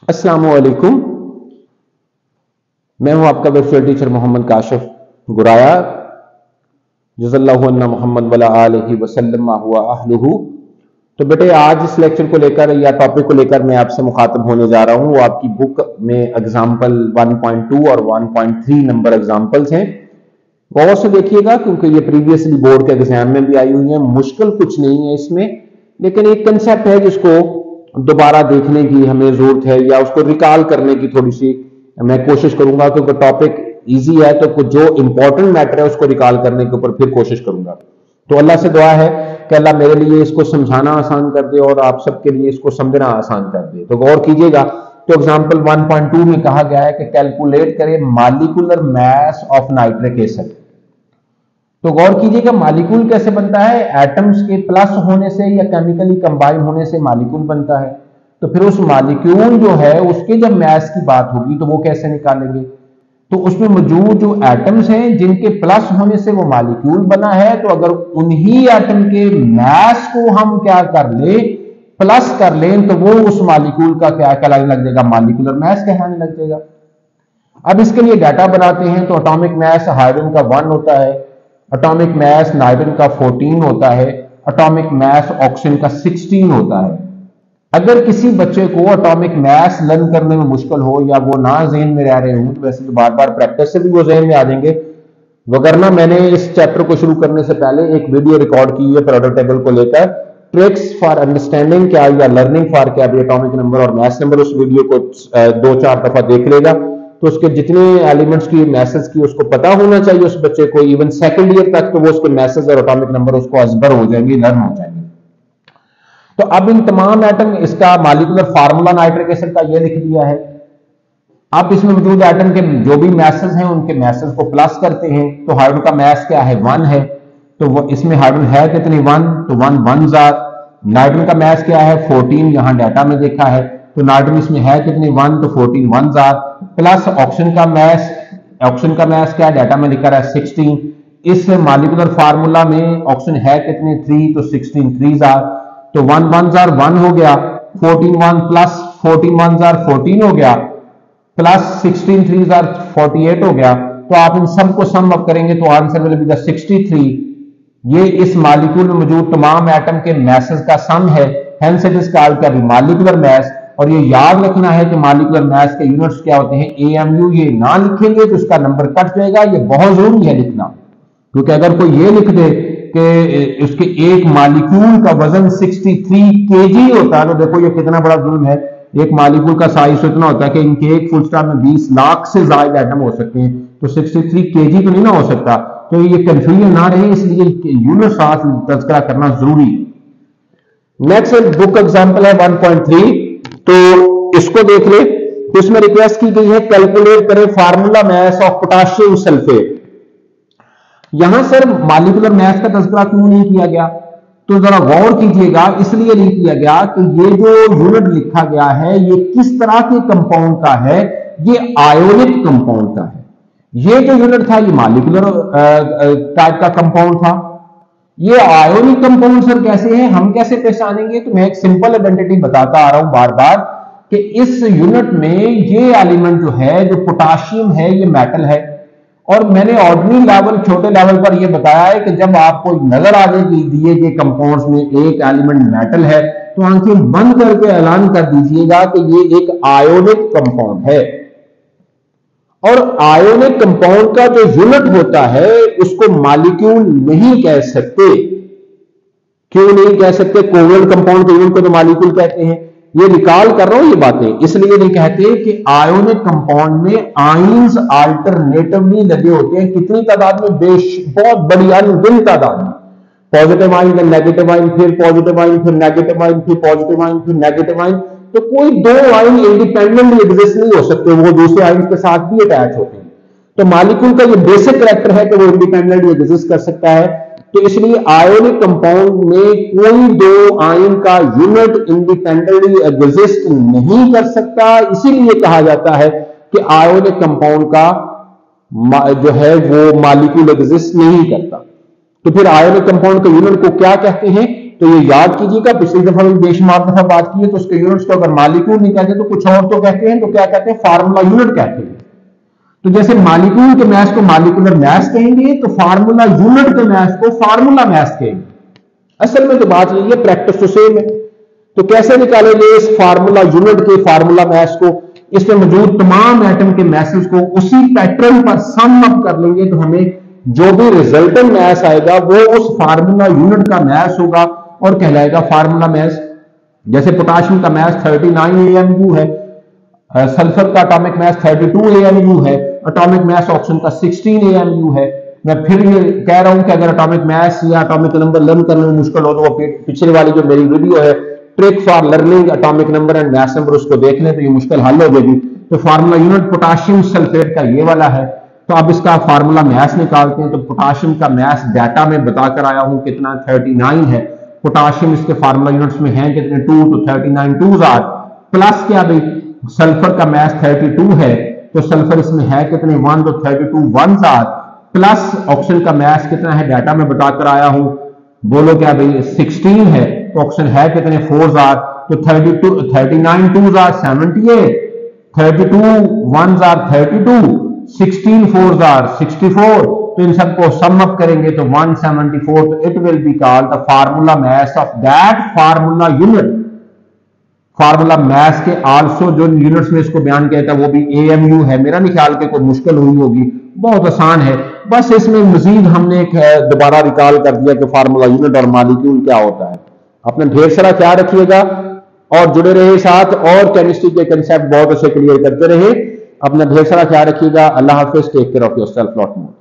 अस्सलाम वालेकुम। मैं हूं आपका वर्चुअल टीचर मोहम्मद काशिफ गुराया। जज़ल्लाहु अन्ना मोहम्मद वला आलिहि वसल्लम मा हुवा अहलुहु। तो बेटे, आज इस लेक्चर को लेकर या टॉपिक को लेकर मैं आपसे मुखातब होने जा रहा हूं। वो आपकी बुक में एग्जाम्पल 1.2 और 1.3 नंबर एग्जाम्पल्स हैं। गौर से देखिएगा क्योंकि ये प्रीवियसली बोर्ड के एग्जाम में भी आई हुई है। मुश्किल कुछ नहीं है इसमें, लेकिन एक कंसेप्ट है जिसको दोबारा देखने की हमें जरूरत है या उसको रिकॉल करने की थोड़ी सी मैं कोशिश करूंगा, क्योंकि टॉपिक इजी है तो जो इंपॉर्टेंट मैटर है उसको रिकॉल करने के ऊपर फिर कोशिश करूंगा। तो अल्लाह से दुआ है कि अल्लाह मेरे लिए इसको समझाना आसान कर दे और आप सबके लिए इसको समझना आसान कर दे। तो गौर कीजिएगा, तो एग्जाम्पल 1.2 में कहा गया है कि कैलकुलेट करें molecular mass of nitric acid. तो गौर कीजिएगा, मॉलिक्यूल कैसे बनता है? एटम्स के प्लस होने से या केमिकली कंबाइन होने से मॉलिक्यूल बनता है। तो फिर उस मॉलिक्यूल जो है उसके जब मास की बात होगी तो वो कैसे निकालेंगे? तो उसमें मौजूद जो एटम्स हैं जिनके प्लस होने से वो मॉलिक्यूल बना है, तो अगर उन्हीं एटम के मास को हम क्या कर ले, प्लस कर लें, तो वो उस मॉलिक्यूल का क्या कहलाने लग जाएगा? मॉलिक्यूलर मास कहलाने लग जाएगा। अब इसके लिए डाटा बनाते हैं। तो एटॉमिक मास हाइड्रोजन का 1 होता है, एटॉमिक मास नाइट्रोजन का 14 होता है, एटॉमिक मास ऑक्सीजन का 16 होता है। अगर किसी बच्चे को एटॉमिक मास लर्न करने में मुश्किल हो या वो ना जहन में रह रहे हो, तो वैसे तो बार बार प्रैक्टिस से भी वो जहन में आ जाएंगे। वगरना मैंने इस चैप्टर को शुरू करने से पहले एक वीडियो रिकॉर्ड की है प्रोडक्ट टेबल को लेकर, ट्रिक्स फॉर अंडरस्टैंडिंग क्या या लर्निंग फॉर क्या भी एटॉमिक नंबर और मास नंबर। उस वीडियो को 2-4 दफा देख लेगा तो उसके जितने एलिमेंट्स की मैसेज की उसको पता होना चाहिए उस बच्चे को। इवन सेकंड ईयर तक तो वो उसके मैसेज और एटॉमिक नंबर उसको अजबर हो जाएंगे, लर्न हो जाएंगे। तो अब इन तमाम एटम, इसका मॉलिक्यूलर फार्मूला नाइट्रिक एसिड का ये लिख दिया है। आप इसमें मौजूद एटम के जो भी मैसेज हैं उनके मैसेज को प्लस करते हैं। तो हाइड्रोजन का मैस क्या है? 1 है। तो वो इसमें हाइड्रोजन है कितनी? 1। तो 1 1 जार। नाइट्रोजन का मैस क्या है? 14, यहां डाटा में देखा है। तो नाइट्रोजन इसमें है कितनी? 1। तो 14 1 जार। प्लस ऑक्सीजन का मैस, ऑक्सीजन का मैस क्या है? डाटा में लिखा है 16। इस मॉलिक्यूलर फार्मूला में ऑक्सीजन है कितने? 3। तो 16 3 जार। तो 1 1 जार 1 हो गया, 14 1 प्लस 14 1 जार 14 हो गया, प्लस 16 3 जार 48 हो गया। तो आप इन सब को सम अप करेंगे तो आंसर विल बी 63। ये इस मॉलिक्यूल में मौजूद तमाम एटम के मैसेज का सम है। Hence it is called molecular mass. और ये याद रखना है कि मॉलिक्यूलर मास के यूनिट्स क्या होते हैं? एएमयू। ये ना लिखेंगे तो इसका नंबर कट जाएगा। ये बहुत जरूरी है लिखना, क्योंकि अगर कोई ये लिख दे कि उसके एक मॉलिक्यूल का वजन 63 केजी होता है, तो देखो ये कितना बड़ा जुल्म है। एक मॉलिक्यूल का साइज इतना होता है कि इनके एक फुल स्टॉप में 20 लाख से ज्यादा एटम हो सकते हैं। तो 63 केजी तो नहीं ना हो सकता। तो ये कंफ्यूजन ना रहे, इसलिए यूनिट साथ तज़किरा करना जरूरी है। नेक्स्ट बुक एग्जांपल है 1.3। तो इसको देख ले। तो इसमें रिक्वेस्ट की गई है कैलकुलेट करें formula mass of potassium sulphate. यहां सर मॉलिक्यूलर मास का तज़किरा क्यों नहीं किया गया? तो जरा गौर कीजिएगा, इसलिए नहीं किया गया कि ये जो यूनिट लिखा गया है ये किस तरह के कंपाउंड का है। ये आयोनिक कंपाउंड का है। ये जो यूनिट था ये मॉलिक्यूलर टाइप का कंपाउंड था। ये आयोनिक कंपाउंड सर कैसे है, हम कैसे पहचानेंगे? तो मैं एक सिंपल आइडेंटिटी बताता आ रहा हूं बार बार कि इस यूनिट में ये एलिमेंट जो है, जो पोटाशियम है, ये मेटल है। और मैंने ऑर्डिनरी लेवल, छोटे लेवल पर यह बताया है कि जब आपको नजर आ जाए कि दिए गए कंपाउंड्स में एक एलिमेंट मेटल है, तो आंखें बंद करके ऐलान कर दीजिएगा कि ये एक आयोनिक कंपाउंड है। और आयोनिक कंपाउंड का जो यूनिट होता है उसको मॉलिक्यूल नहीं कह सकते। क्यों नहीं कह सकते? कोवेलेंट कंपाउंड के यूनिट को तो मॉलिक्यूल कहते हैं। ये रिकॉल कर रहा हूं ये बातें, इसलिए नहीं कहते कि आयोनिक कंपाउंड में आयंस अल्टरनेटिवली लगे होते हैं। कितनी तादाद में? बहुत बड़ी अनगिनत तादाद में। पॉजिटिव आयन, फिर नेगेटिव आयन, फिर पॉजिटिव आयन, फिर नेगेटिव आयन, फिर पॉजिटिव आयन, फिर नेगेटिव आयन। तो कोई दो आयन इंडिपेंडेंटली एग्जिस्ट नहीं हो सकते, वो दूसरे आयन के साथ भी अटैच होते हैं। तो मॉलिक्यूल का ये बेसिक कैरेक्टर है कि वो इंडिपेंडेंटली एग्जिस्ट कर सकता है। तो इसलिए आयोनिक कंपाउंड में कोई दो आयन का यूनिट इंडिपेंडेंटली एग्जिस्ट नहीं कर सकता। इसीलिए कहा जाता है कि आयोनिक कंपाउंड का जो है वो मॉलिक्यूल एग्जिस्ट नहीं करता। तो फिर आयोनिक कंपाउंड के यूनिट को क्या कहते हैं? तो ये याद कीजिएगा, पिछली दफा भी बेशुमार दफा बात की है, तो उसके यूनिट्स को अगर मालिक्यूल नहीं कहते तो कुछ और तो कहते हैं, तो क्या कहते हैं, फार्मूला यूनिट कहते हैं। तो जैसे मालिक्यूल के मैथ को मालिकुलर मैथ कहेंगे, तो फार्मूला यूनिट के मैथ को फार्मूला मैथ कहेंगे। असल में तो बात यही है, प्रैक्टिस तो सेम है। तो कैसे निकालेंगे इस फार्मूला यूनिट के फार्मूला मैथ को, इसमें मौजूद तमाम एटम के मैसेज को उसी पैटर्न पर सम अप कर लेंगे, तो हमें जो भी रिजल्टेंट मैथ आएगा वो उस फार्मूला यूनिट का मैथ होगा और कहलाएगा फार्मूला मैथ। जैसे पोटाशियम का मैथ 39 AMU है, सल्फर का एटॉमिक मैथ 32 AMU है, एटॉमिक मैथ ऑप्शन का 16 AMU है। मैं फिर ये कह रहा हूं कि अगर एटॉमिक मैथ या एटॉमिक नंबर लर्न करने में मुश्किल हो तो वो पिछले वाली जो मेरी वीडियो है trick for learning atomic number and math number, उसको देख लें तो ये मुश्किल हल हो जाएगी। तो फार्मूला यूनिट पोटाशियम सल्फेट का ये वाला है। तो अब इसका फार्मूला मैथ निकालते हैं। तो पोटाशियम का मैथ डाटा में बताकर आया हूं कितना 39 है। पोटाशियम इसके फार्मूला यूनिट्स में है कितने 2, तो 39 2s आर प्लस क्या भाई सल्फर का मैथ 32 है, तो सल्फर इसमें है कितने 1, तो 32 1s आर प्लस ऑक्सीजन का मैथ कितना है डाटा में बताकर आया हूं, बोलो क्या भाई 16 है, तो ऑक्सीजन है कितने 4s आर, तो 39 2s are 78, 32 1s are 32, 16 4s are 64। तो इन सबको सम अप करेंगे तो 174, तो it will be called the formula math of that formula unit. Formula math के आल्सो जो यूनिट्स में इसको बयान किया था वो भी AMU है। मेरा नहीं ख्याल के कोई मुश्किल हुई होगी, बहुत आसान है। बस इसमें मजीद हमने एक दोबारा रिकॉल कर दिया कि फार्मूला यूनिट और मॉलिक्यूल क्या होता है। अपना ढेर सारा ख्याल रखिएगा और जुड़े रहे साथ, और केमिस्ट्री के कंसेप्ट बहुत अच्छे क्लियर करते रहे। अपना ढेर सारा ख्याल रखिएगा। अल्लाह हाफिज, take care of yourself lot more.